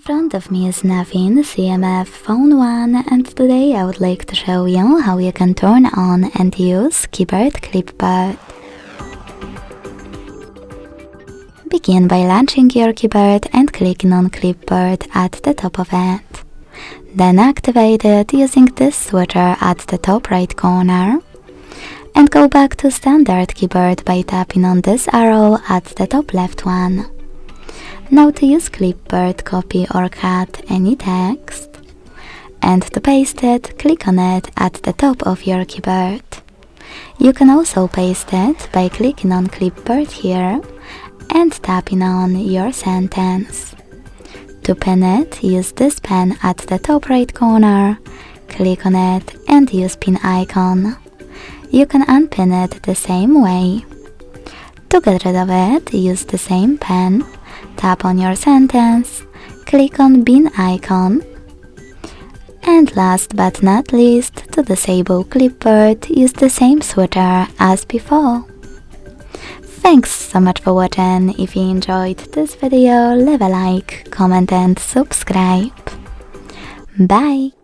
front of me is Nothing CMF Phone 1, and today I would like to show you how you can turn on and use keyboard Clipboard. Begin by launching your keyboard and clicking on Clipboard at the top of it. Then activate it using this switcher at the top right corner. And go back to standard keyboard by tapping on this arrow at the top left one. Now to use Clipboard, copy or cut any text. And to paste it, click on it at the top of your keyboard. You can also paste it by clicking on Clipboard here and tapping on your sentence. To pin it, use this pen at the top right corner, click on it and use pin icon. You can unpin it the same way. To get rid of it, use the same pen, tap on your sentence, click on bin icon. And last but not least, to disable Clipboard, use the same switcher as before. Thanks so much for watching. If you enjoyed this video, leave a like, comment and subscribe. Bye!